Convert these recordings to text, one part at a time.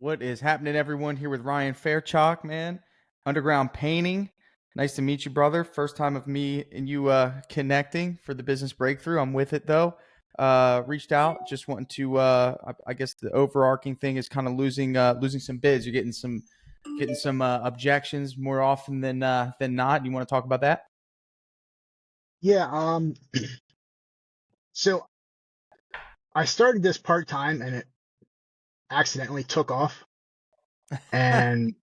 What is happening, everyone? Here with Ryan Fairchok, man. Underground Painting. Nice to meet you, brother. First time of me and you connecting for the business breakthrough. I'm with it though. Reached out, just wanting to. I guess the overarching thing is kind of losing some bids. You're getting some objections more often than not. You want to talk about that? Yeah, so I started this part-time and it accidentally took off, and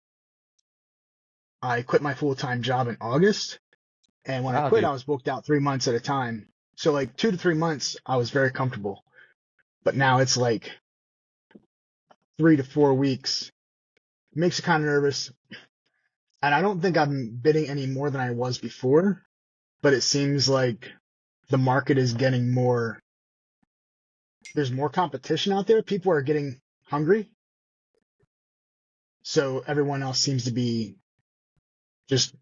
I quit my full-time job in August. And when I Wow, quit, dude. I was booked out 3 months at a time. So like 2 to 3 months, I was very comfortable. But now it's like 3 to 4 weeks. It makes you kind of nervous. And I don't think I'm bidding any more than I was before, but it seems like the market is getting more, there's more competition out there. People are getting hungry. So everyone else seems to be just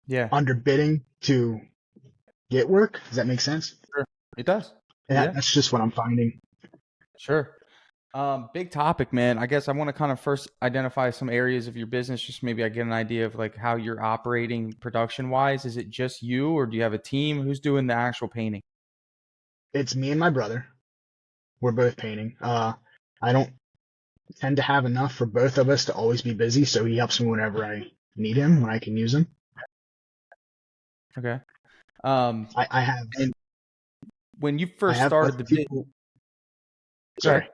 Yeah, underbidding to get work. Does that make sense? sure. It does. And Yeah, that's just what I'm finding. sure. Big topic, man. I guess I want to kind of first identify some areas of your business, just maybe I get an idea of like how you're operating production wise. Is it just you or do you have a team? Who's doing the actual painting? It's me and my brother. We're both painting. I don't tend to have enough for both of us to always be busy, so he helps me whenever I need him, when I can use him. Okay. Um, I have and when you I first have started other the bid, people. go ahead. Sorry,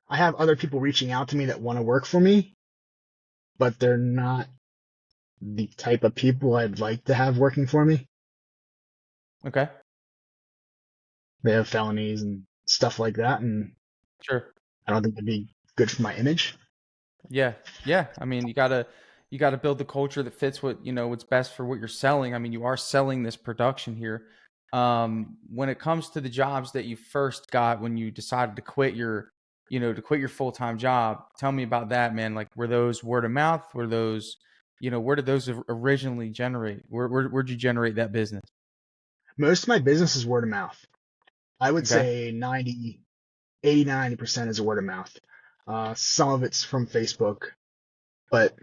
I have other people reaching out to me that want to work for me, but they're not the type of people I'd like to have working for me. Okay. They have felonies and stuff like that, and Sure. I don't think that'd be good for my image. Yeah. Yeah. I mean, you gotta build the culture that fits what's best for what you're selling. I mean, you are selling this production here. When it comes to the jobs that you first got when you decided to quit your full-time job, tell me about that, man. Like, were those word of mouth? Were those, where did those originally generate? Where'd you generate that business? Most of my business is word of mouth. I would Okay. say 80 to 90% is word of mouth. Some of it's from Facebook, but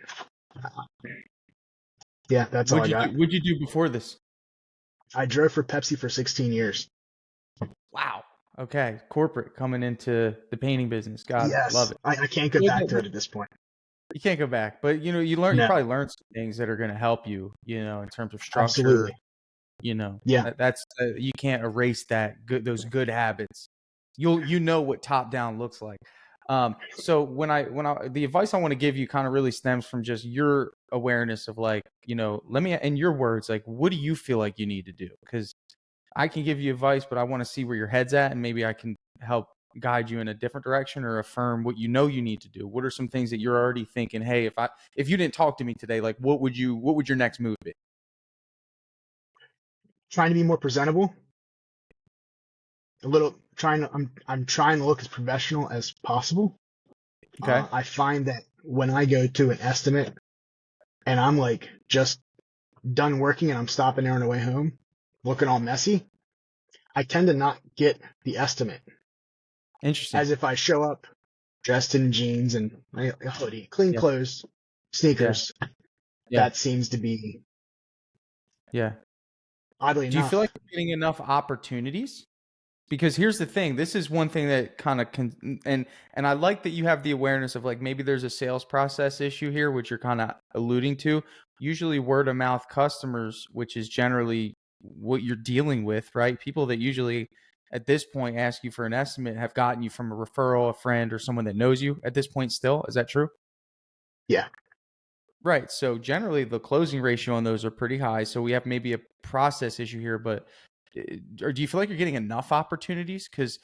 yeah, that's all I What'd you do? got. What'd you do before this? I drove for Pepsi for 16 years. Wow. Okay. Corporate coming into the painting business. Got it. Love Yes, it. I can't go Well, back to it at this point. you can't go back, but you No, probably learn some things that are going to help you, in terms of structure, absolutely. Yeah, you can't erase those good habits. You know what top down looks like. So the advice I want to give you kind of really stems from just your awareness of like, let me, in your words, like, what do you feel like you need to do? Because I can give you advice, but I want to see where your head's at, and maybe I can help guide you in a different direction or affirm what you need to do. What are some things that you're already thinking, hey, if you didn't talk to me today, like what would your next move be? trying to be more presentable. A little I'm trying to look as professional as possible. Okay. I find that when I go to an estimate and I'm like just done working and I'm stopping there on the way home, looking all messy, I tend to not get the estimate. Interesting. As if I show up dressed in jeans and a hoodie, clean Yeah. clothes, Yeah. sneakers. Yeah. That seems to be, Yeah. oddly Do you feel like enough, you're getting enough opportunities? Because here's the thing, this is one thing that kind of and I like that you have the awareness of like maybe there's a sales process issue here, which you're kind of alluding to. Usually word of mouth customers, which is generally what you're dealing with, right? People that usually at this point ask you for an estimate have gotten you from a referral, a friend, or someone that knows you at this point still. Is that true? yeah, Right. So generally the closing ratio on those are pretty high. So we have maybe a process issue here, but or do you feel like you're getting enough opportunities? Because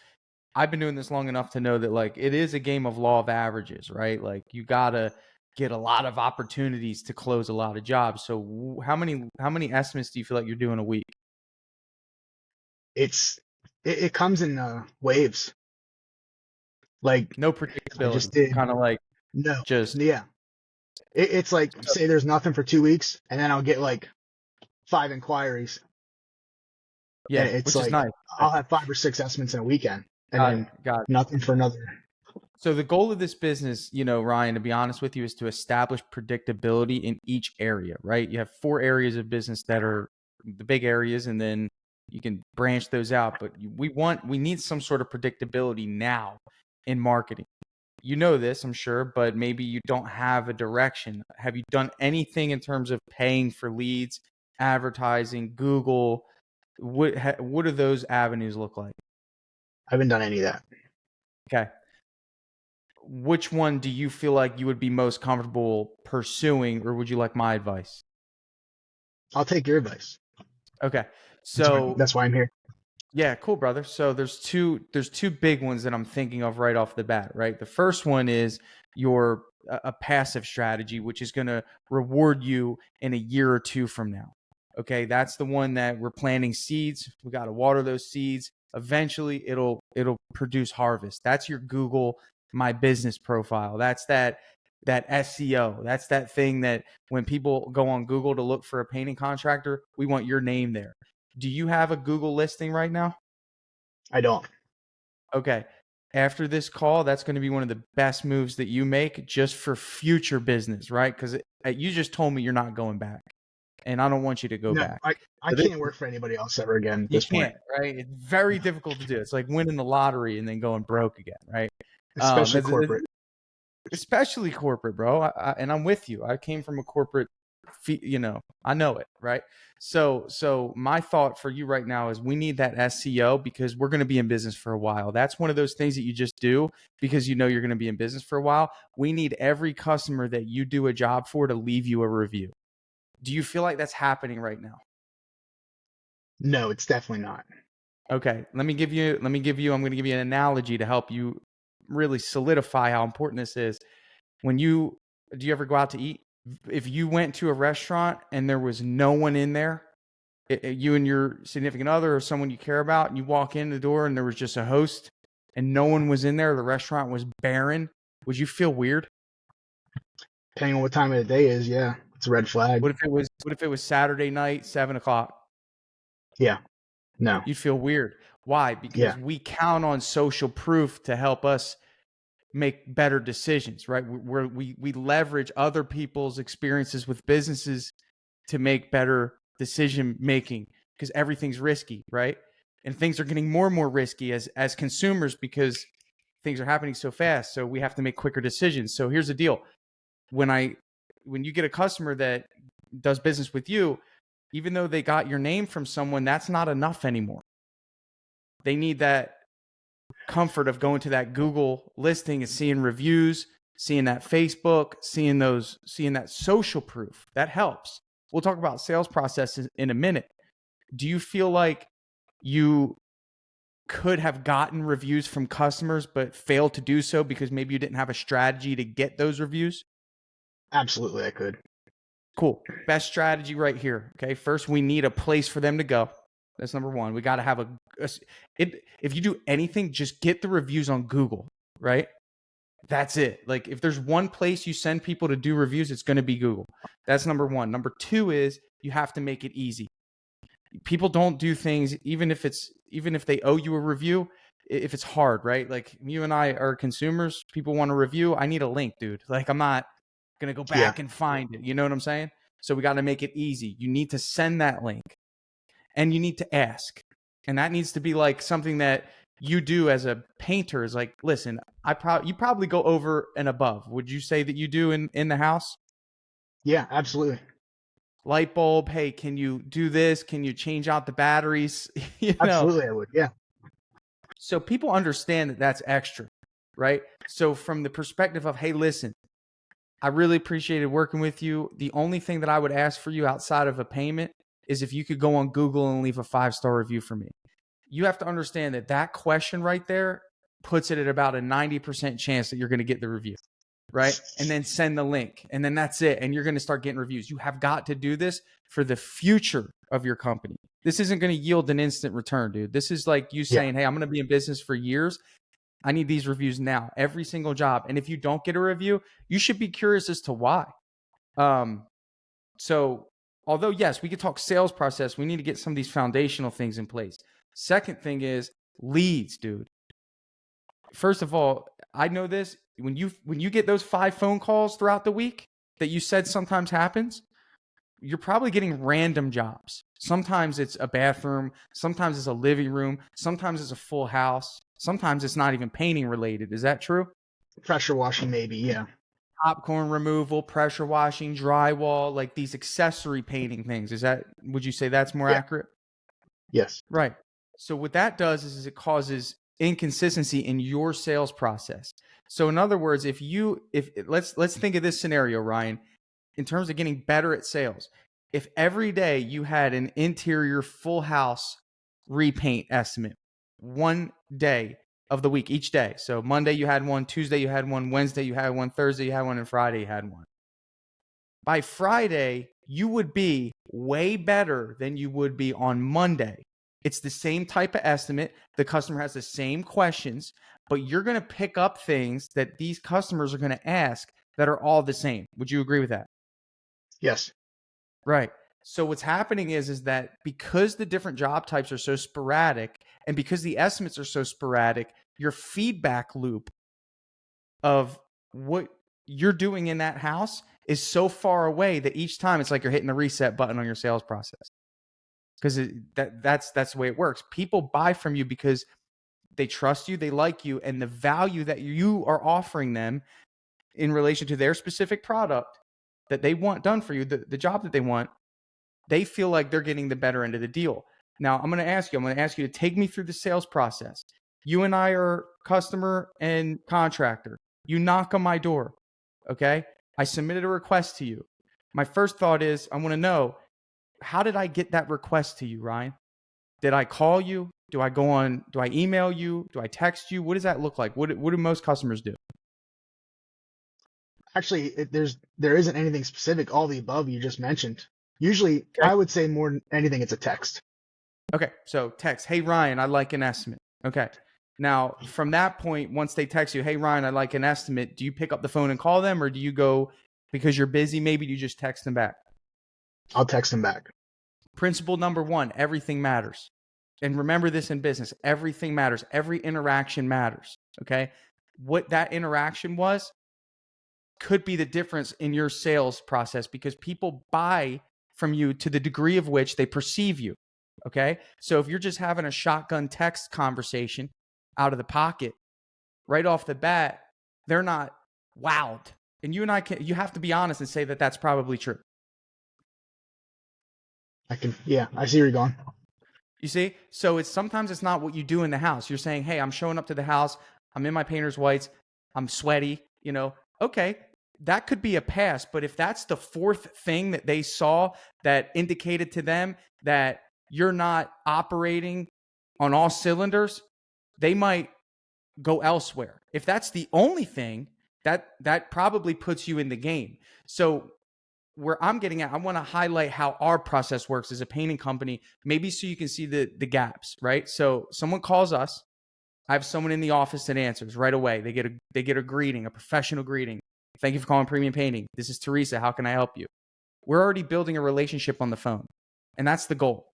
I've been doing this long enough to know that like it is a game of law of averages, right? Like you gotta get a lot of opportunities to close a lot of jobs. So how many estimates do you feel like you're doing a week? it's it comes in waves. Like No I predictability, just did, kind of like no, just yeah. It's like say there's nothing for 2 weeks, and then I'll get like 5 inquiries, and yeah, it's which is like nice. I'll have 5 or 6 estimates in a weekend, and Got it. then Got it. nothing for another. So the goal of this business, Ryan, to be honest with you, is to establish predictability in each area, right? You have 4 areas of business that are the big areas, and then you can branch those out. But we need some sort of predictability now in marketing. You know this, I'm sure, but maybe you don't have a direction. Have you done anything in terms of paying for leads, advertising, Google? What do those avenues look like? I haven't done any of that. Okay. Which one do you feel like you would be most comfortable pursuing, or would you like my advice? I'll take your advice. Okay. So That's why I'm here. yeah, cool, brother. So there's two big ones that I'm thinking of right off the bat, right? The first one is your a passive strategy, which is going to reward you in a year or two from now. Okay, that's the one that we're planting seeds. We got to water those seeds. Eventually, it'll produce harvest. That's your Google My Business profile. That's that SEO. That's that thing that when people go on Google to look for a painting contractor, we want your name there. Do you have a Google listing right now? I don't. Okay. After this call, that's going to be one of the best moves that you make just for future business, right? Because you just told me you're not going back, and I don't want you to go No, back. I can't work for anybody else ever again at You this point. can't, right? It's very difficult to do. It's like winning the lottery and then going broke again, right? Especially corporate. Especially corporate, bro. And I'm with you. I came from a corporate, I know it, right? So my thought for you right now is we need that SEO because we're going to be in business for a while. That's one of those things that you just do because you're going to be in business for a while. We need every customer that you do a job for to leave you a review. Do you feel like that's happening right now? No, it's definitely not. Okay, I'm going to give you an analogy to help you really solidify how important this is. Do you ever go out to eat? If you went to a restaurant and there was no one in there, you and your significant other or someone you care about, and you walk in the door and there was just a host and no one was in there, the restaurant was barren, would you feel weird? Depending on what time of the day is, yeah, it's a red flag. What if it was Saturday night, 7:00? Yeah, no. You'd feel weird. Why? Because we count on social proof to help us make better decisions, right? We leverage other people's experiences with businesses to make better decision making because everything's risky, right? And things are getting more and more risky as consumers because things are happening so fast. So we have to make quicker decisions. So here's the deal. When you get a customer that does business with you, even though they got your name from someone, that's not enough anymore. They need that comfort of going to that Google listing and seeing reviews, seeing that Facebook, seeing that social proof. That helps. We'll talk about sales processes in a minute. Do you feel like you could have gotten reviews from customers but failed to do so because maybe you didn't have a strategy to get those reviews? Absolutely, I could. Cool. Best strategy right here. Okay. First, we need a place for them to go. That's number one. We got to have if you do anything, just get the reviews on Google, right? That's it. Like if there's one place you send people to do reviews, it's going to be Google. That's number one. Number two is you have to make it easy. People don't do things, even if they owe you a review, if it's hard, right? Like you and I are consumers. People want a review. I need a link, dude. Like I'm not going to go back and find it. You know what I'm saying? So we got to make it easy. You need to send that link. And you need to ask. And that needs to be like something that you do as a painter is like, listen, you probably go over and above. Would you say that you do in the house? Yeah, absolutely. Light bulb. Hey, can you do this? Can you change out the batteries? Absolutely, I would. Yeah. So people understand that that's extra, right? So from the perspective of, hey, listen, I really appreciated working with you. The only thing that I would ask for you outside of a payment is if you could go on Google and leave a 5-star review for me. You have to understand that question right there puts it at about a 90% chance that you're going to get the review, right? And then send the link, and then that's it. And you're going to start getting reviews. You have got to do this for the future of your company. This isn't going to yield an instant return, dude. This is like you saying, hey, I'm going to be in business for years. I need these reviews now, every single job. And if you don't get a review, you should be curious as to why. So although, yes, we could talk sales process, we need to get some of these foundational things in place. Second thing is leads, dude. First of all, I know this when you get those 5 phone calls throughout the week that you said sometimes happens, you're probably getting random jobs. Sometimes it's a bathroom, sometimes it's a living room, sometimes it's a full house, sometimes it's not even painting related. Is that true? Pressure washing, maybe. Yeah. Popcorn removal, pressure washing, drywall, like these accessory painting things. Would you say that's more Yeah. accurate? Yes. Right. So what that does is it causes inconsistency in your sales process. So in other words, if let's think of this scenario, Ryan, in terms of getting better at sales. If every day you had an interior full house repaint estimate, one day of the week, each day. So Monday you had one, Tuesday you had one, Wednesday you had one, Thursday you had one, and Friday you had one. By Friday, you would be way better than you would be on Monday. It's the same type of estimate. The customer has the same questions, but you're going to pick up things that these customers are going to ask that are all the same. Would you agree with that? Yes. Right. So what's happening is that because the different job types are so sporadic and because the estimates are so sporadic, your feedback loop of what you're doing in that house is so far away that each time it's like you're hitting the reset button on your sales process. Because that's the way it works. People buy from you because they trust you, they like you, and the value that you are offering them in relation to their specific product that they want done for you, the job that they want, they feel like they're getting the better end of the deal. Now, I'm going to ask you to take me through the sales process. You and I are customer and contractor. You knock on my door, okay? I submitted a request to you. My first thought is, I want to know, how did I get that request to you, Ryan? Did I call you? Do I email you? Do I text you? What does that look like? What do most customers do? Actually, there isn't anything specific. All the above you just mentioned. Usually, Okay. I would say more than anything, it's a text. Okay. So text, hey, Ryan, I'd like an estimate. Okay. Now, from that point, once they text you, hey, Ryan, I'd like an estimate, do you pick up the phone and call them, or do you go, because you're busy, maybe you just text them back? I'll text them back. Principle number 1, everything matters. And remember this in business, everything matters. Every interaction matters. Okay. What that interaction was could be the difference in your sales process because people buy from you to the degree of which they perceive you. Okay. So if you're just having a shotgun text conversation out of the pocket, right off the bat, they're not wowed. And you have to be honest and say that that's probably true. I see where you're going. You see? So sometimes it's not what you do in the house. You're saying, hey, I'm showing up to the house. I'm in my painter's whites. I'm sweaty, okay, that could be a pass. But if that's the 4th thing that they saw that indicated to them that you're not operating on all cylinders, they might go elsewhere. If that's the only thing, that probably puts you in the game. So where I'm getting at, I want to highlight how our process works as a painting company, maybe so you can see the gaps, right? So someone calls us. I have someone in the office that answers right away. They get a greeting, a professional greeting. Thank you for calling Premium Painting. This is Teresa. How can I help you? We're already building a relationship on the phone, and that's the goal.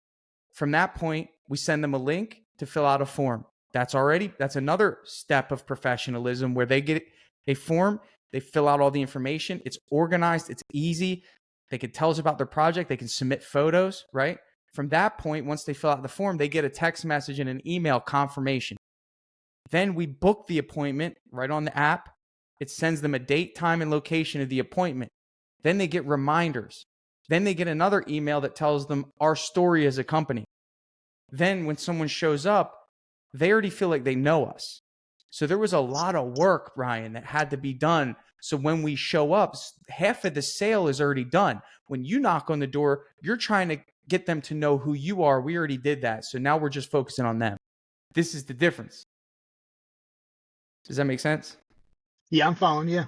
From that point, we send them a link to fill out a form. That's another step of professionalism where they get a form, they fill out all the information. It's organized, it's easy. They can tell us about their project, they can submit photos, right? From that point, once they fill out the form, they get a text message and an email confirmation. Then we book the appointment right on the app. It sends them a date, time, and location of the appointment. Then they get reminders. Then they get another email that tells them our story as a company. Then when someone shows up, they already feel like they know us. So there was a lot of work, Ryan, that had to be done. So when we show up, half of the sale is already done. When you knock on the door, you're trying to get them to know who you are. We already did that. So now we're just focusing on them. This is the difference. Does that make sense? Yeah, I'm following you.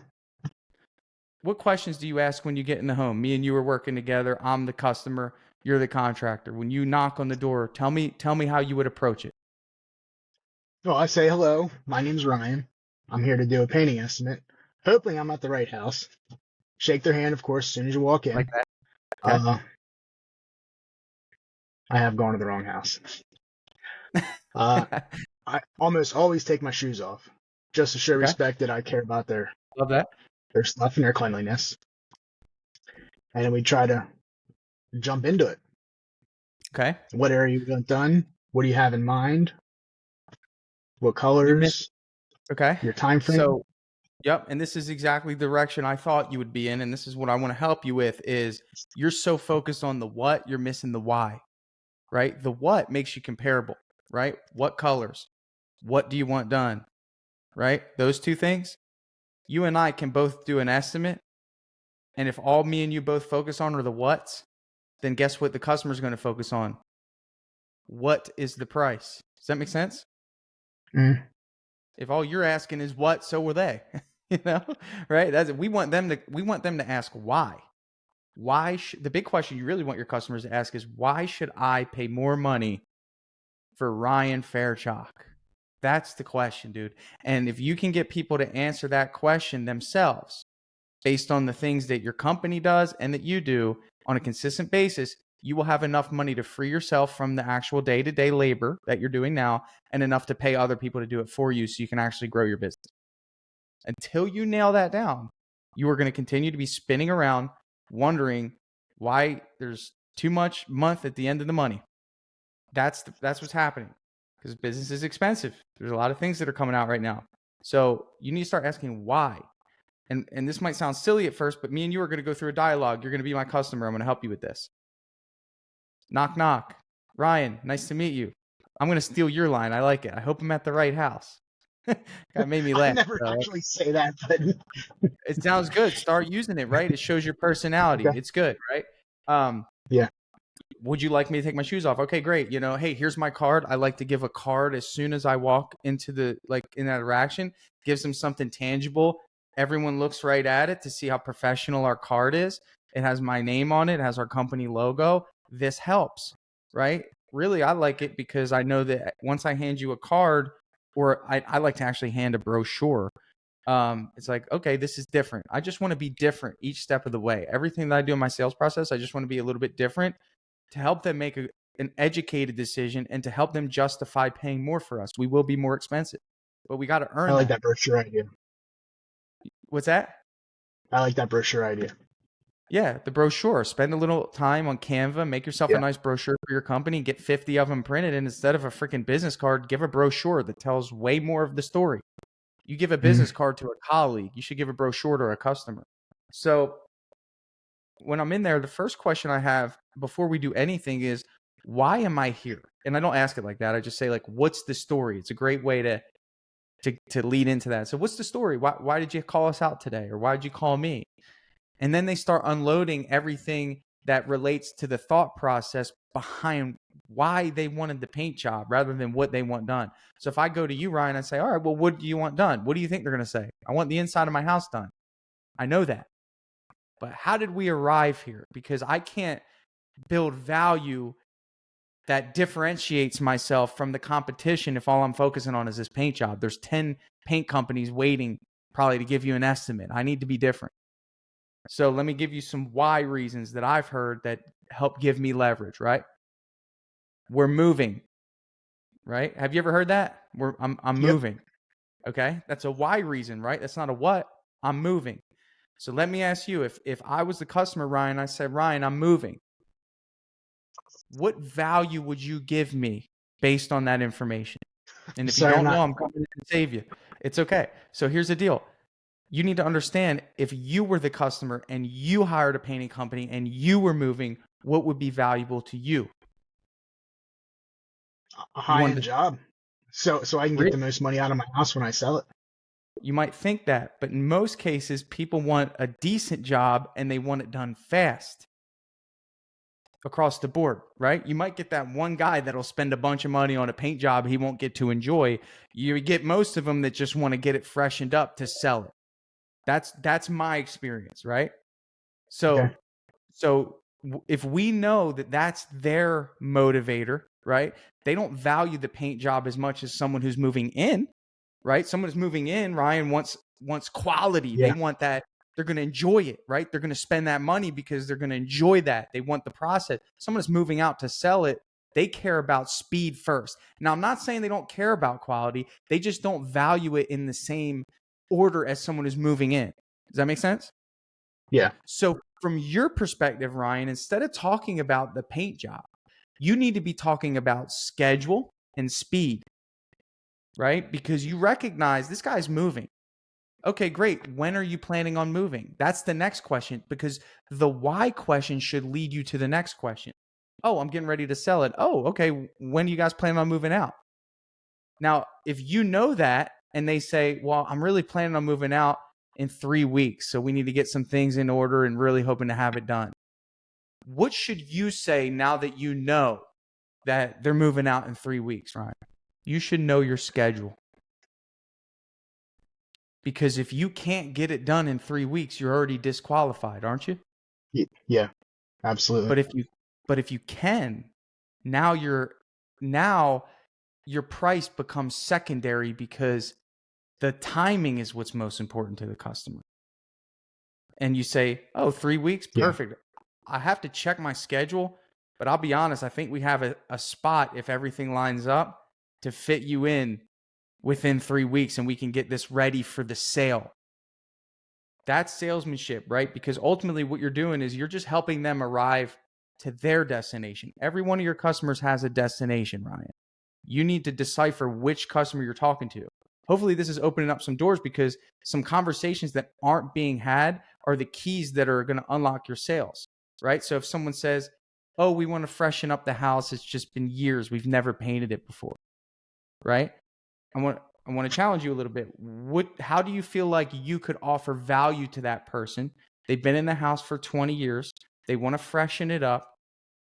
What questions do you ask when you get in the home? Me and you are working together. I'm the customer. You're the contractor. When you knock on the door, tell me how you would approach it. Well, I say, hello, my name's Ryan. I'm here to do a painting estimate. Hopefully I'm at the right house. Shake their hand, of course, as soon as you walk in. Like that? Okay. I have gone to the wrong house. I almost always take my shoes off. just to show Okay. respect that I care about their Love that. stuff and their cleanliness. And then we try to jump into it. Okay. What area you want done? What do you have in mind? What You missed. colors? Okay. Your time frame? So, yep. And this is exactly the direction I thought you would be in. And this is what I want to help you with is you're so focused on the what, you're missing the why, right? The what makes you comparable, right? What colors? What do you want done? Right? Those two things. You and I can both do an estimate. And if all me and you both focus on are the what's, then guess what the customer's going to focus on? What is the price? Does that make sense? Mm. If all you're asking is what, so were they. You know, right? That's we want them to ask why. The big question you really want your customers to ask is why should I pay more money for Ryan Fairchok? That's the question, dude. And if you can get people to answer that question themselves based on the things that your company does and that you do on a consistent basis, you will have enough money to free yourself from the actual day-to-day labor that you're doing now and enough to pay other people to do it for you so you can actually grow your business. Until you nail that down, you are going to continue to be spinning around wondering why there's too much month at the end of the money. That's what's happening because business is expensive. There's a lot of things that are coming out right now. So you need to start asking why. And this might sound silly at first, but me and you are going to go through a dialogue. You're going to be my customer. I'm going to help you with this. Knock, knock. Ryan, nice to meet you. I'm going to steal your line. I like it. I hope I'm at the right house. That made me laugh. I never actually say that, but it sounds good. Start using it, right? It shows your personality. Okay. It's good, right? Yeah. Would you like me to take my shoes off? Okay, great. You know, hey, here's my card. I like to give a card as soon as I walk into in that interaction. Gives them something tangible. Everyone looks right at it to see how professional our card is. It has my name on it. It has our company logo. This helps, right? Really, I like it because I know that once I hand you a card, or I like to actually hand a brochure. It's like, okay, this is different. I just want to be different each step of the way. Everything that I do in my sales process, I just want to be a little bit different to help them make an educated decision and to help them justify paying more for us. We will be more expensive, but we got to earn. I like that brochure idea. What's that? I like that brochure idea. Yeah, the brochure. Spend a little time on Canva, make yourself a nice brochure for your company, get 50 of them printed, and instead of a freaking business card, give a brochure that tells way more of the story. You give a business card to a colleague, you should give a brochure to a customer. So when I'm in there, the first question I have before we do anything is, why am I here? And I don't ask it like that. I just say, like, what's the story? It's a great way to lead into that. So what's the story? Why did you call us out today? Or why did you call me? And then they start unloading everything that relates to the thought process behind why they wanted the paint job rather than what they want done. So if I go to you, Ryan, and say, all right, well, what do you want done? What do you think they're going to say? I want the inside of my house done. I know that. But how did we arrive here? Because I can't build value that differentiates myself from the competition if all I'm focusing on is this paint job. There's 10 paint companies waiting probably to give you an estimate. I need to be different. So let me give you some why reasons that I've heard that help give me leverage, right? We're moving, right? Have you ever heard that? I'm moving. Okay. That's a why reason, right? That's not a what. I'm moving. So let me ask you, if I was the customer, Ryan, I said, Ryan, I'm moving. What value would you give me based on that information? And if you don't know, I'm coming to save you. It's okay. So here's the deal. You need to understand, if you were the customer and you hired a painting company and you were moving, what would be valuable to you? A high-end job. So I can get the most money out of my house when I sell it. You might think that, but in most cases, people want a decent job and they want it done fast across the board, right? You might get that one guy that'll spend a bunch of money on a paint job he won't get to enjoy. You get most of them that just want to get it freshened up to sell it. That's my experience, right? So if we know that that's their motivator, right? They don't value the paint job as much as someone who's moving in, right? Someone who's moving in, Ryan, wants quality. Yeah. They want that. They're going to enjoy it, right? They're going to spend that money because they're going to enjoy that. They want the process. Someone who's moving out to sell it, They care about speed first. Now, I'm not saying they don't care about quality. They just don't value it in the same order as someone who's moving in. Does that make sense? Yeah. So from your perspective, Ryan, instead of talking about the paint job, you need to be talking about schedule and speed, right? Because you recognize this guy's moving. Okay, great. When are you planning on moving? That's the next question, because the why question should lead you to the next question. Oh, I'm getting ready to sell it. Oh, okay. When are you guys planning on moving out? Now, if you know that and they say, well, I'm really planning on moving out in 3 weeks, so we need to get some things in order and really hoping to have it done. What should you say now that you know that they're moving out in 3 weeks, Ryan? You should know your schedule. Because if you can't get it done in 3 weeks, you're already disqualified, aren't you? Yeah, absolutely. But if you can, now your price becomes secondary, because the timing is what's most important to the customer. And you say, oh, 3 weeks, perfect. Yeah. I have to check my schedule, but I'll be honest, I think we have a spot, if everything lines up, to fit you in within 3 weeks, and we can get this ready for the sale. That's salesmanship, right? Because ultimately what you're doing is you're just helping them arrive to their destination. Every one of your customers has a destination, Ryan. You need to decipher which customer you're talking to. Hopefully this is opening up some doors, because some conversations that aren't being had are the keys that are going to unlock your sales, right? So if someone says, oh, we want to freshen up the house, it's just been years, we've never painted it before, right? I want to challenge you a little bit. How do you feel like you could offer value to that person? They've been in the house for 20 years. They want to freshen it up.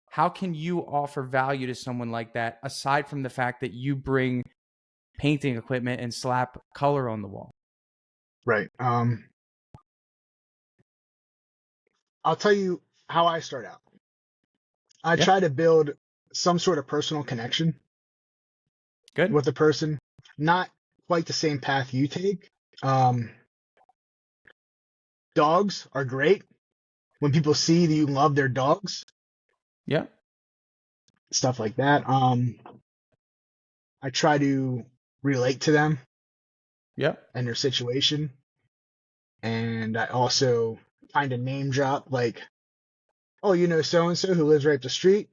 How can you offer value to someone like that, aside from the fact that you bring painting equipment and slap color on the wall? Right. I'll tell you how I start out. I try to build some sort of personal connection with the person, not quite the same path you take. Dogs are great. When people see that you love their dogs, stuff like that. I try to relate to them, and their situation, and I also kind of name drop, like, oh, you know, so and so who lives right up the street.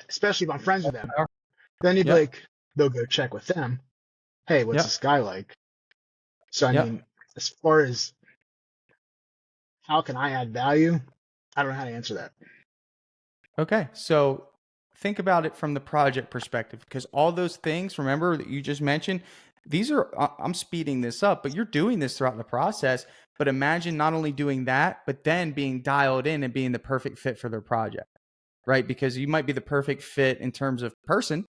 Especially if I'm friends with them, then you'd be like, they'll go check with them. Hey, what's this guy like? So I mean, as far as how can I add value, I don't know how to answer that. Okay, so think about it from the project perspective, because all those things, remember, that you just mentioned, these are, I'm speeding this up, but you're doing this throughout the process. But imagine not only doing that, but then being dialed in and being the perfect fit for their project, right? Because you might be the perfect fit in terms of person,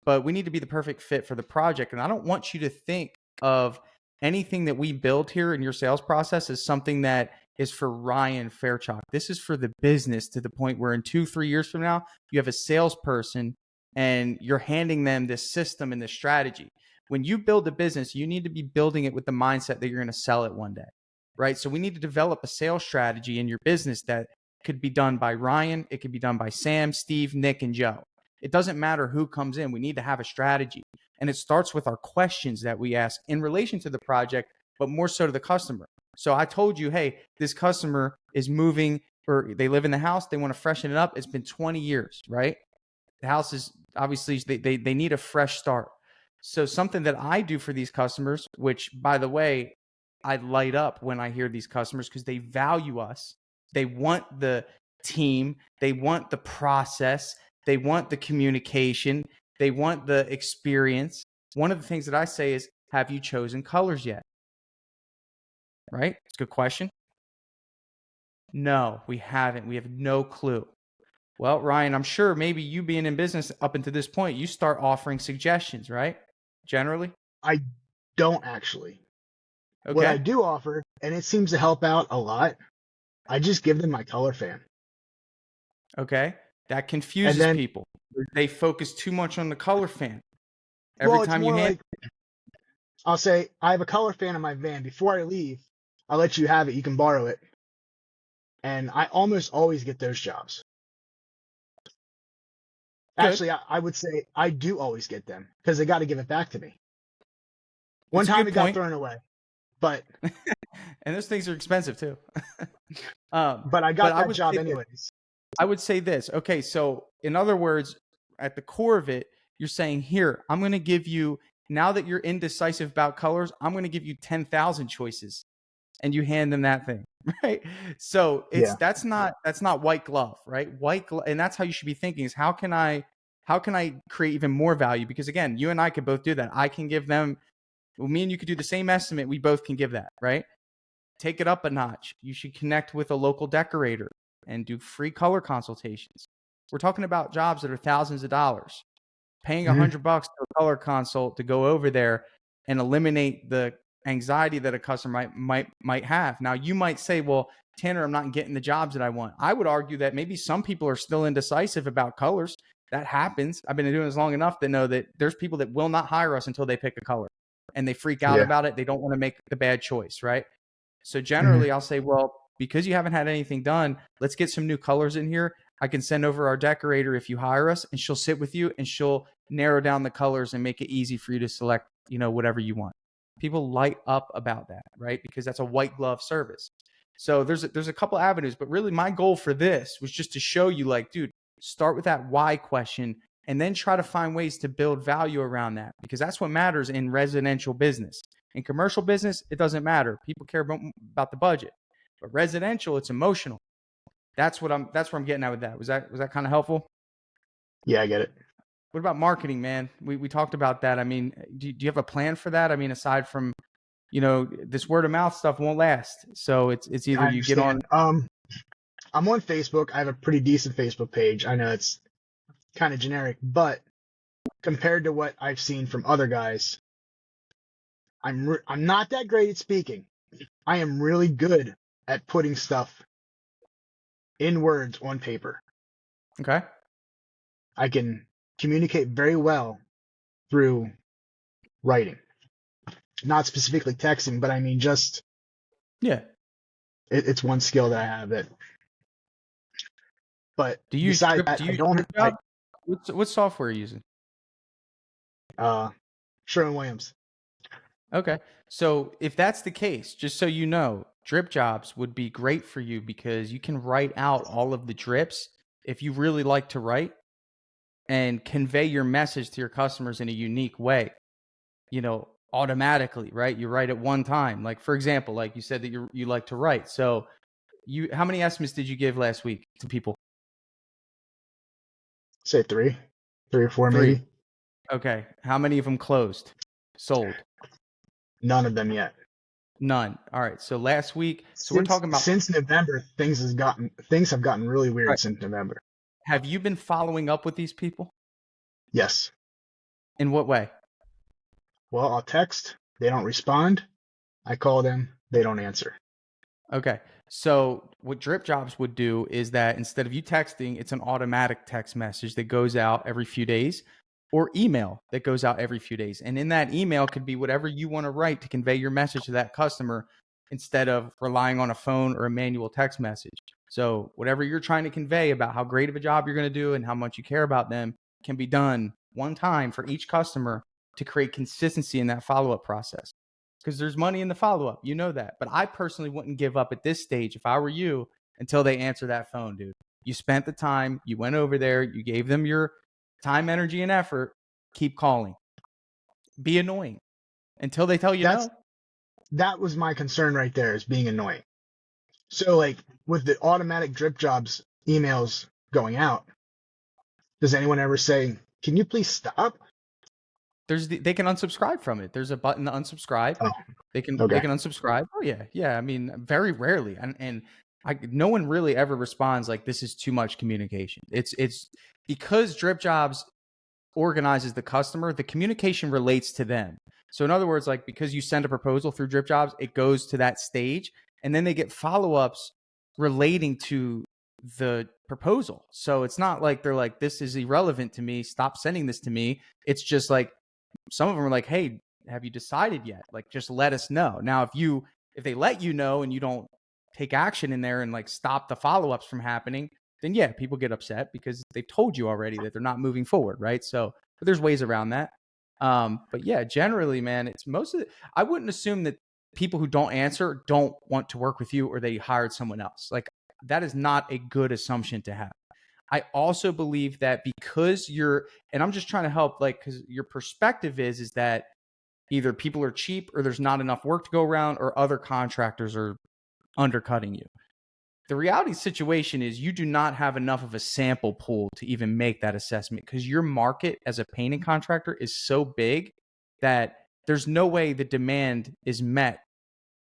but we need to be the perfect fit for the project. And I don't want you to think of anything that we build here in your sales process as something that is for Ryan Fairchok. This is for the business, to the point where in 2-3 years from now, you have a salesperson and you're handing them this system and this strategy. When you build a business, you need to be building it with the mindset that you're going to sell it one day, right? So we need to develop a sales strategy in your business that could be done by Ryan. It could be done by Sam, Steve, Nick, and Joe. It doesn't matter who comes in. We need to have a strategy. And it starts with our questions that we ask in relation to the project, but more so to the customer. So I told you, hey, this customer is moving, or they live in the house. They want to freshen it up. It's been 20 years, right? The house is obviously, they need a fresh start. So something that I do for these customers, which, by the way, I light up when I hear these customers, because they value us. They want the team. They want the process. They want the communication. They want the experience. One of the things that I say is, have you chosen colors yet? Right? It's a good question. No, we haven't. We have no clue. Well, Ryan, I'm sure maybe you being in business up until this point, you start offering suggestions, right? Generally? I don't actually. Okay. What I do offer, and it seems to help out a lot, I just give them my color fan. Okay. That confuses people. They focus too much on the color fan. Every time you hand, I'll say, I have a color fan in my van. Before I leave, I'll let you have it. You can borrow it. And I almost always get those jobs. Good. Actually, I would say I do always get them because they got to give it back to me. One It's a time good it got point. thrown away, but And those things are expensive too. I But got that job anyways. I would say this. Okay, so in other words, at the core of it, you're saying, here, I'm going to give you, now that you're indecisive about colors, I'm going to give you 10,000 choices, and you hand them that thing, right? So Yeah. that's not white glove, right? White glove, and that's how you should be thinking: is how can I create even more value? Because again, you and I could both do that. I can give them, well, me and you could do the same estimate. We both can give that, right? Take it up a notch. You should connect with a local decorator and do free color consultations. We're talking about jobs that are thousands of dollars. Paying $100 to a color consult to go over there and eliminate the anxiety that a customer might have. Now, you might say, well, Tanner, I'm not getting the jobs that I want. I would argue that maybe some people are still indecisive about colors. That happens. I've been doing this long enough to know that there's people that will not hire us until they pick a color, and they freak out about it. They don't want to make the bad choice, right? So generally, I'll say, well, because you haven't had anything done, let's get some new colors in here. I can send over our decorator if you hire us, and she'll sit with you and she'll narrow down the colors and make it easy for you to select, whatever you want. People light up about that, right? Because that's a white glove service. So there's a couple avenues, but really my goal for this was just to show you, like, dude, start with that why question and then try to find ways to build value around that, because that's what matters in residential business. In commercial business, it doesn't matter. People care about the budget. But residential, it's emotional. That's where I'm getting at with that. Was that kind of helpful? Yeah, I get it. What about marketing, man? We talked about that. I mean, do you have a plan for that? I mean, aside from, this word of mouth stuff won't last. So it's either you get on. I'm on Facebook. I have a pretty decent Facebook page. I know it's kind of generic, but compared to what I've seen from other guys, I'm not that great at speaking. I am really good at putting stuff in words on paper. Okay. I can communicate very well through writing. Not specifically texting, but I mean just it's one skill that I have. But do you use besides that, I don't have what software are you using? Sherwin-Williams. Okay. So if that's the case, just so you know, DripJobs would be great for you because you can write out all of the drips if you really like to write and convey your message to your customers in a unique way, automatically, right? You write it one time. Like, for example, like you said that you like to write. So how many estimates did you give last week to people? Say three or four, 3. maybe. Okay. How many of them closed, sold? None of them yet. None. All right. So last week, we're talking about since November, things have gotten really weird since November. Have you been following up with these people? Yes. In what way? Well, I'll text. They don't respond. I call them. They don't answer. Okay. So what DripJobs would do is that instead of you texting, it's an automatic text message that goes out every few days, or email that goes out every few days. And in that email could be whatever you want to write to convey your message to that customer instead of relying on a phone or a manual text message. So whatever you're trying to convey about how great of a job you're going to do and how much you care about them can be done one time for each customer to create consistency in that follow-up process. Because there's money in the follow-up, you know that. But I personally wouldn't give up at this stage if I were you until they answer that phone, dude. You spent the time, you went over there, you gave them your time, energy, and effort. Keep calling. Be annoying until they tell you no. That was my concern right there, is being annoying. So, like, with the automatic DripJobs emails going out, does anyone ever say, "Can you please stop"? They can unsubscribe from it. There's a button to unsubscribe. Oh, they can unsubscribe. Oh yeah. I mean, very rarely, and no one really ever responds like, this is too much communication. It's because DripJobs organizes the customer. The communication relates to them. So in other words, like, because you send a proposal through DripJobs, it goes to that stage, and then they get follow-ups relating to the proposal. So it's not like they're like, this is irrelevant to me, stop sending this to me. It's just like, some of them are like, hey, have you decided yet? Like, just let us know. Now, if they let you know and you don't take action in there and like stop the follow-ups from happening, then yeah, people get upset because they've told you already that they're not moving forward, right? So, but there's ways around that. But yeah, generally, man, it's most of I wouldn't assume that people who don't answer don't want to work with you or they hired someone else. Like that is not a good assumption to have. I also believe that because and I'm just trying to help, like, because your perspective is that either people are cheap or there's not enough work to go around or other contractors are undercutting you. The reality situation is you do not have enough of a sample pool to even make that assessment because your market as a painting contractor is so big that there's no way the demand is met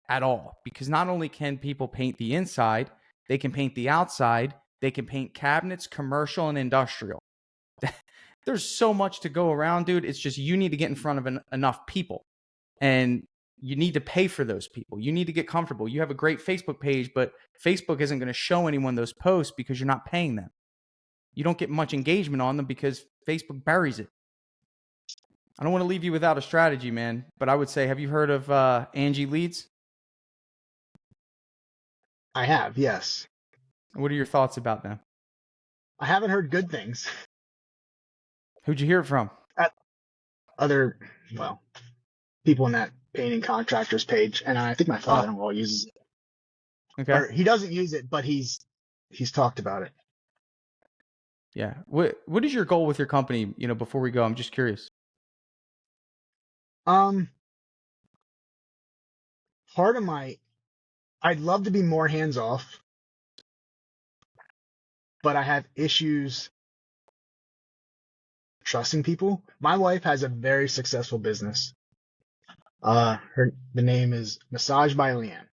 at all. Because not only can people paint the inside, they can paint the outside, they can paint cabinets, commercial and industrial. There's so much to go around, dude. It's just you need to get in front of enough people. And you need to pay for those people. You need to get comfortable. You have a great Facebook page, but Facebook isn't going to show anyone those posts because you're not paying them. You don't get much engagement on them because Facebook buries it. I don't want to leave you without a strategy, man, but I would say, have you heard of Angie leads? I have, yes. What are your thoughts about them? I haven't heard good things. Who'd you hear it from? Other, well, people in that painting contractors page, and I think my father-in-law uses it. Okay. Or he doesn't use it, but he's talked about it. Yeah. What is your goal with your company? Before we go, I'm just curious. Part of I'd love to be more hands off, but I have issues trusting people. My wife has a very successful business. The name is Massage by Leanne.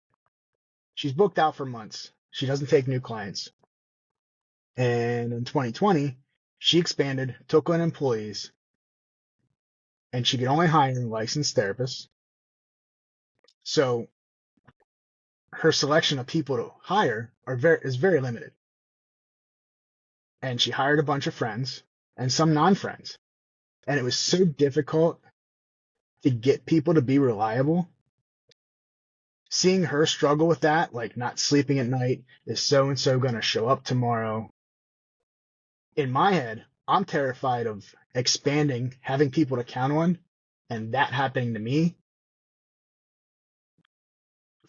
She's booked out for months. She doesn't take new clients. And in 2020, she expanded, took on employees, and she could only hire licensed therapists. So her selection of people to hire is very limited. And she hired a bunch of friends and some non-friends. And it was so difficult to get people to be reliable. Seeing her struggle with that, like not sleeping at night, is so-and-so going to show up tomorrow? In my head, I'm terrified of expanding, having people to count on, and that happening to me.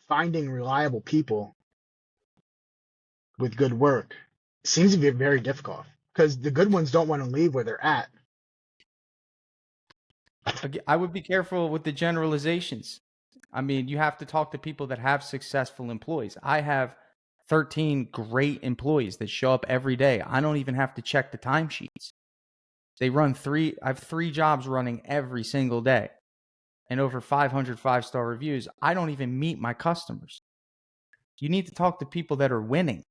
Finding reliable people with good work seems to be very difficult because the good ones don't want to leave where they're at. I would be careful with the generalizations. I mean, you have to talk to people that have successful employees. I have 13 great employees that show up every day. I don't even have to check the timesheets. I have 3 jobs running every single day and over 500 5-star reviews. I don't even meet my customers. You need to talk to people that are winning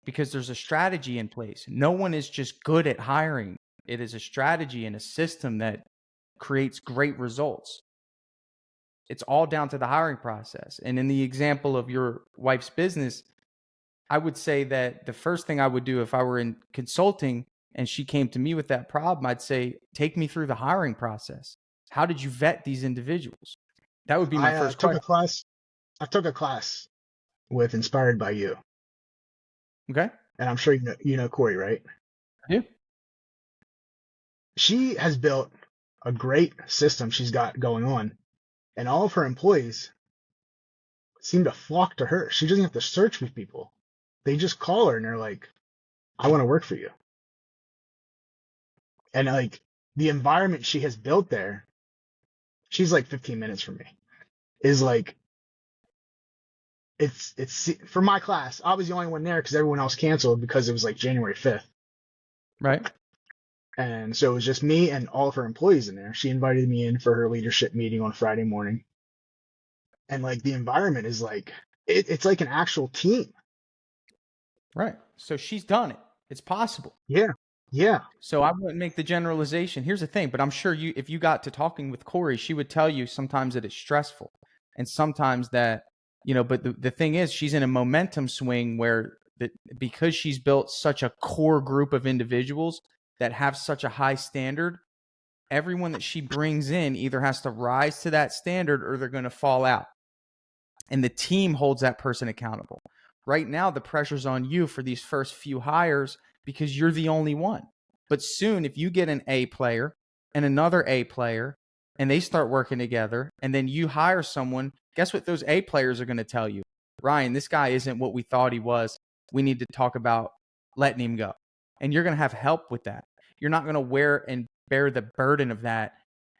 because there's a strategy in place. No one is just good at hiring. It is a strategy and a system that creates great results. It's all down to the hiring process. And in the example of your wife's business, I would say that the first thing I would do if I were in consulting and she came to me with that problem, I'd say, take me through the hiring process. How did you vet these individuals? That would be my first question. I took a class with Inspired by You. Okay. And I'm sure you know Corey, right? Yeah. She has built a great system she's got going on, and all of her employees seem to flock to her. She doesn't have to search with people. They just call her and they're like, I want to work for you. And like the environment she has built there, she's like 15 minutes from me, is like, it's for my class. I was the only one there because everyone else canceled because it was like January 5th. Right. And so it was just me and all of her employees in there. She invited me in for her leadership meeting on Friday morning. And like the environment is like, it's like an actual team. Right. So she's done it. It's possible. Yeah. Yeah. So I wouldn't make the generalization. Here's the thing, but I'm sure if you got to talking with Corey, she would tell you sometimes that it's stressful and sometimes that, but the thing is she's in a momentum swing where because she's built such a core group of individuals that have such a high standard, everyone that she brings in either has to rise to that standard or they're going to fall out. And the team holds that person accountable. Right now, the pressure's on you for these first few hires because you're the only one. But soon, if you get an A player and another A player and they start working together and then you hire someone, guess what those A players are going to tell you? Ryan, this guy isn't what we thought he was. We need to talk about letting him go. And you're going to have help with that. You're not going to wear and bear the burden of that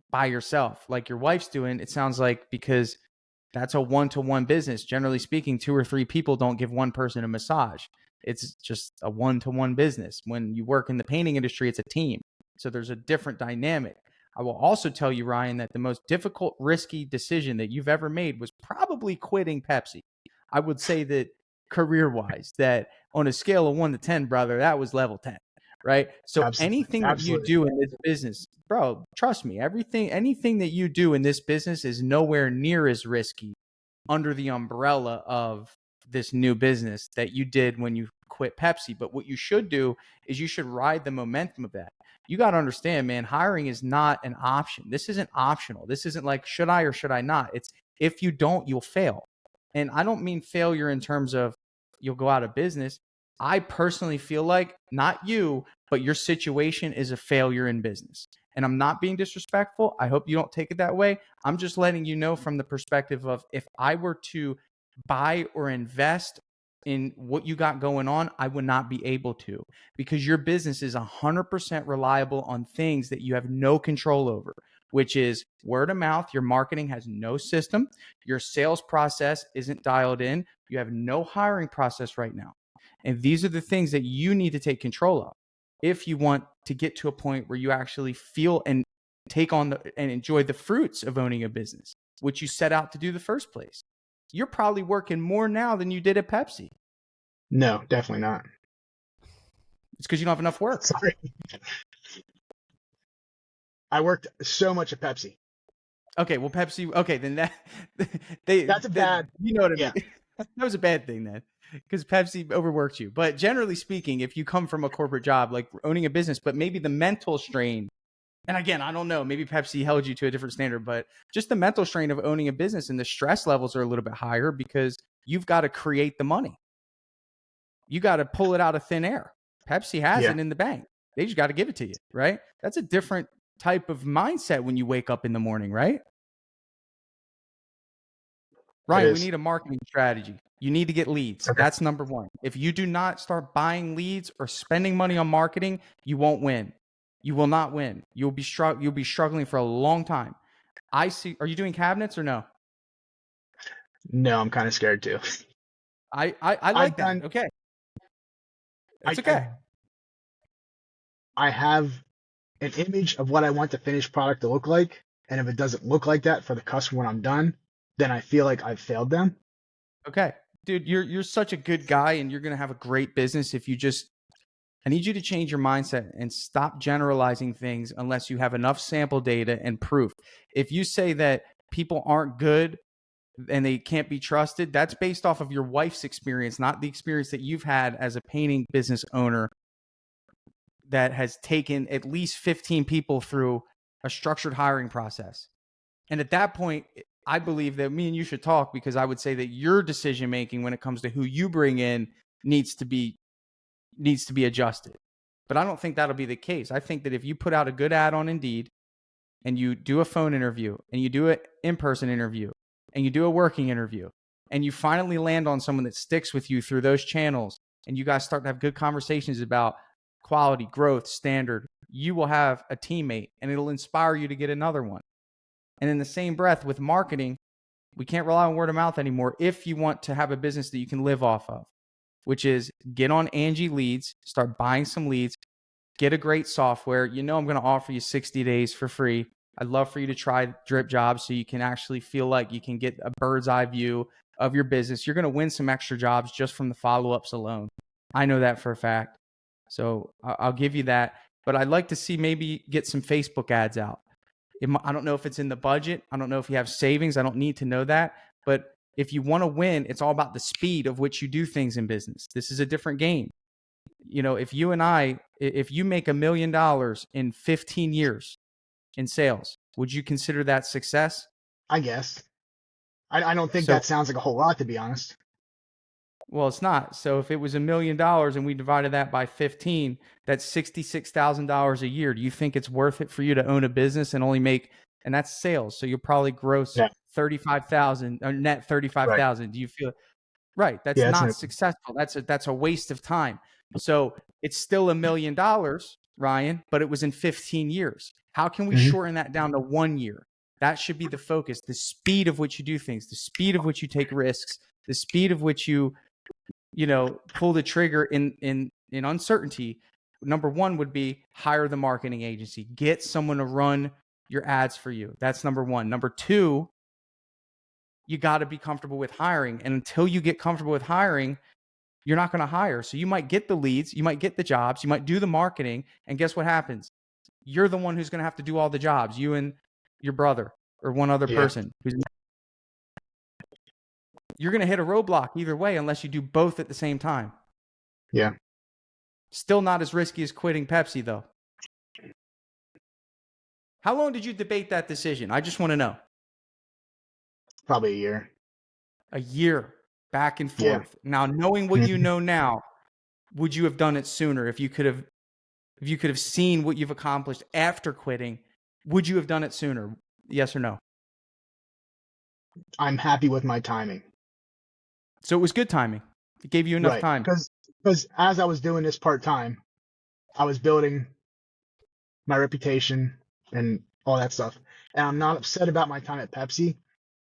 by yourself like your wife's doing. It sounds like, because that's a one-to-one business. Generally speaking, 2 or 3 people don't give one person a massage. It's just a one-to-one business. When you work in the painting industry, it's a team. So there's a different dynamic. I will also tell you, Ryan, that the most difficult, risky decision that you've ever made was probably quitting Pepsi. I would say that career-wise, that on a scale of 1 to 10, brother, that was level 10, right? So anything that you do in this business, bro, trust me, anything that you do in this business is nowhere near as risky under the umbrella of this new business that you did when you quit Pepsi. But what you should do is you should ride the momentum of that. You got to understand, man, hiring is not an option. This isn't optional. This isn't like, should I or should I not? It's, if you don't, you'll fail. And I don't mean failure in terms of you'll go out of business. I personally feel like, not you, but your situation is a failure in business. And I'm not being disrespectful. I hope you don't take it that way. I'm just letting you know from the perspective of, if I were to buy or invest in what you got going on, I would not be able to, because your business is 100% reliable on things that you have no control over, which is word of mouth. Your marketing has no system. Your sales process isn't dialed in. You have no hiring process right now. And these are the things that you need to take control of if you want to get to a point where you actually feel and take on and enjoy the fruits of owning a business, which you set out to do the first place. You're probably working more now than you did at Pepsi. No, definitely not. It's because you don't have enough work. Sorry. I worked so much at Pepsi. Okay, well, Pepsi. Okay, then that's a bad. You know what I mean? That was a bad thing then, because Pepsi overworked you. But generally speaking, if you come from a corporate job, like owning a business, but maybe the mental strain, and again, I don't know, maybe Pepsi held you to a different standard, but just the mental strain of owning a business and the stress levels are a little bit higher because you've got to create the money. You got to pull it out of thin air. Pepsi has it in the bank. They just got to give it to you, right? That's a different type of mindset when you wake up in the morning, right? Ryan, we need a marketing strategy. You need to get leads. Okay. That's number one. If you do not start buying leads or spending money on marketing, you won't win. You will not win. You'll be struggling for a long time. I see. Are you doing cabinets or no? No, I'm kind of scared too. I like that. Okay. It's okay. I have an image of what I want the finished product to look like. And if it doesn't look like that for the customer when I'm done, then I feel like I've failed them. Okay. Dude, you're such a good guy and you're going to have a great business if you just, I need you to change your mindset and stop generalizing things unless you have enough sample data and proof. If you say that people aren't good and they can't be trusted, that's based off of your wife's experience, not the experience that you've had as a painting business owner that has taken at least 15 people through a structured hiring process. And at that point, I believe that me and you should talk, because I would say that your decision-making when it comes to who you bring in needs to be adjusted. But I don't think that'll be the case. I think that if you put out a good ad on Indeed and you do a phone interview and you do an in-person interview and you do a working interview and you finally land on someone that sticks with you through those channels and you guys start to have good conversations about quality, growth, standard, you will have a teammate and it'll inspire you to get another one. And in the same breath with marketing, we can't rely on word of mouth anymore if you want to have a business that you can live off of, which is get on Angie Leads, start buying some leads, get a great software. You know, I'm going to offer you 60 days for free. I'd love for you to try DripJobs so you can actually feel like you can get a bird's eye view of your business. You're going to win some extra jobs just from the follow-ups alone. I know that for a fact. So I'll give you that. But I'd like to see maybe get some Facebook ads out. I don't know if it's in the budget. I don't know if you have savings. I don't need to know that. But if you want to win, it's all about the speed of which you do things in business. This is a different game. You know, if you make $1 million in 15 years in sales, would you consider that success? I guess. I don't think that sounds like a whole lot, to be honest. Well, it's not. So if it was $1 million and we divided that by 15, that's $66,000 a year. Do you think it's worth it for you to own a business and only make, and that's sales. So you'll probably gross Yeah. 35,000 or net Right. 35,000. Do you feel right? That's Yeah. not successful. That's a waste of time. So it's still $1 million, Ryan, but it was in 15 years. How can we shorten that down to 1 year? That should be the focus. The speed of which you do things, the speed of which you take risks, the speed of which you pull the trigger in uncertainty. Number one would be hire the marketing agency. Get someone to run your ads for you. That's number one. Number two, you got to be comfortable with hiring. And until you get comfortable with hiring, you're not going to hire. So you might get the leads, you might get the jobs, you might do the marketing. And guess what happens? You're the one who's going to have to do all the jobs, you and your brother or one other person. You're going to hit a roadblock either way unless you do both at the same time. Yeah. Still not as risky as quitting Pepsi, though. How long did you debate that decision? I just want to know. Probably a year. A year, back and forth. Yeah. Now, knowing what you know now, would you have done it sooner? If you could have seen what you've accomplished after quitting, would you have done it sooner? Yes or no? I'm happy with my timing. So it was good timing. It gave you enough time. Because as I was doing this part-time, I was building my reputation and all that stuff. And I'm not upset about my time at Pepsi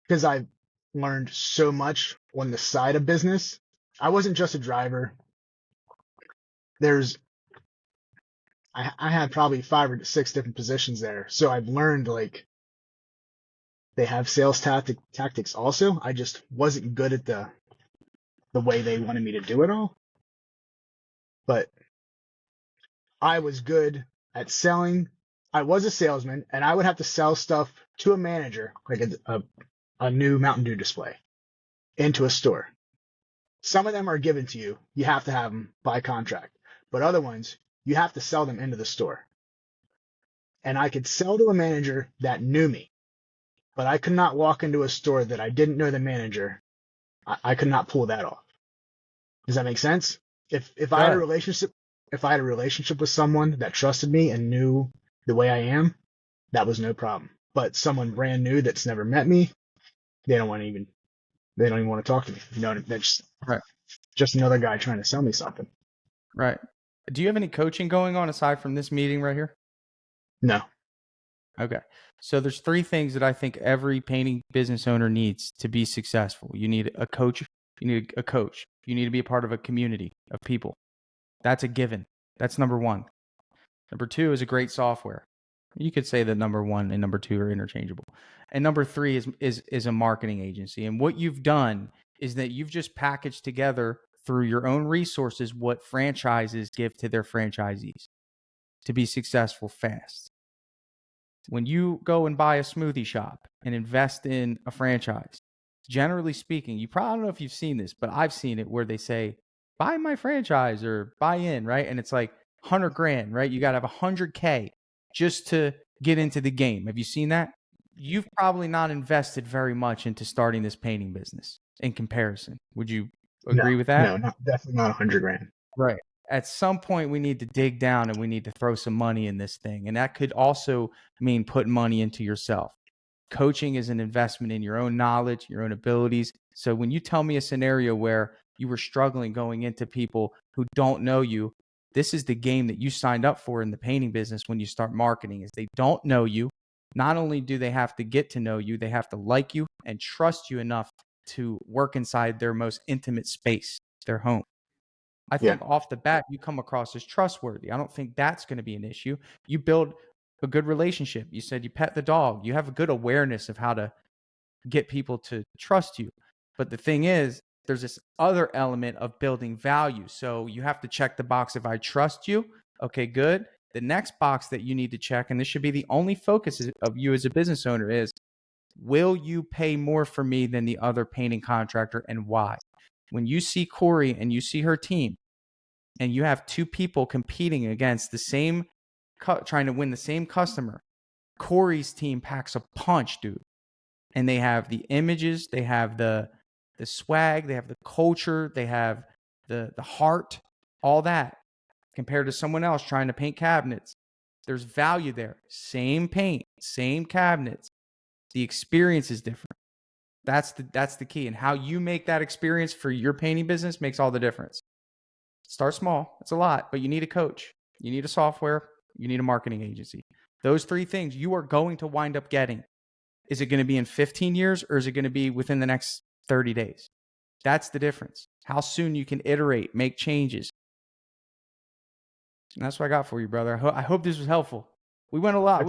because I've learned so much on the side of business. I wasn't just a driver. I had probably 5 or 6 different positions there. So I've learned they have sales tactics also. I just wasn't good at the way they wanted me to do it all. But I was good at selling. I was a salesman, and I would have to sell stuff to a manager, like a new Mountain Dew display, into a store. Some of them are given to you. You have to have them by contract. But other ones, you have to sell them into the store. And I could sell to a manager that knew me, but I could not walk into a store that I didn't know the manager. I could not pull that off. Does that make sense? If I had a relationship with someone that trusted me and knew the way I am, that was no problem. But someone brand new that's never met me, they don't even want to talk to me. They're just another guy trying to sell me something. Right. Do you have any coaching going on aside from this meeting right here? No. Okay. So there's 3 things that I think every painting business owner needs to be successful. You need a coach. You need a coach. You need to be a part of a community of people. That's a given. That's number 1. Number 2 is a great software. You could say that number 1 and number 2 are interchangeable. And number 3 is a marketing agency. And what you've done is that you've just packaged together through your own resources what franchises give to their franchisees to be successful fast. When you go and buy a smoothie shop and invest in a franchise, generally speaking, I don't know if you've seen this, but I've seen it where they say, buy my franchise or buy in, right? And it's like $100,000, right? You got to have $100K just to get into the game. Have you seen that? You've probably not invested very much into starting this painting business in comparison. Would you agree with that? No, definitely not $100,000. Right. At some point, we need to dig down and we need to throw some money in this thing. And that could also mean putting money into yourself. Coaching is an investment in your own knowledge, your own abilities. So when you tell me a scenario where you were struggling going into people who don't know you, this is the game that you signed up for in the painting business when you start marketing, is they don't know you. Not only do they have to get to know you, they have to like you and trust you enough to work inside their most intimate space, their home. I think off the bat, you come across as trustworthy. I don't think that's going to be an issue. You build a good relationship. You said you pet the dog. You have a good awareness of how to get people to trust you. But the thing is, there's this other element of building value. So you have to check the box if I trust you. Okay, good. The next box that you need to check, and this should be the only focus of you as a business owner, is will you pay more for me than the other painting contractor, and why? When you see Corey and you see her team, and you have 2 people competing against the same, trying to win the same customer, Corey's team packs a punch, dude. And they have the images, they have the the swag, they have the culture, they have the heart, all that, compared to someone else trying to paint cabinets. There's value there. Same paint, same cabinets. The experience is different. That's the key. And how you make that experience for your painting business makes all the difference. Start small. It's a lot, but you need a coach. You need a software. You need a marketing agency. Those three things you are going to wind up getting. Is it going to be in 15 years or is it going to be within the next 30 days? That's the difference. How soon you can iterate, make changes. And that's what I got for you, brother. I hope this was helpful. We went a lot.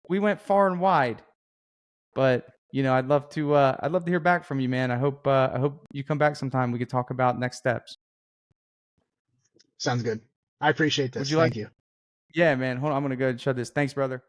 We went far and wide, but I'd love to hear back from you, man. I hope you come back sometime. We could talk about next steps. Sounds good. I appreciate this. Thank you. Yeah, man. Hold on. I'm going to go and shut this. Thanks, brother.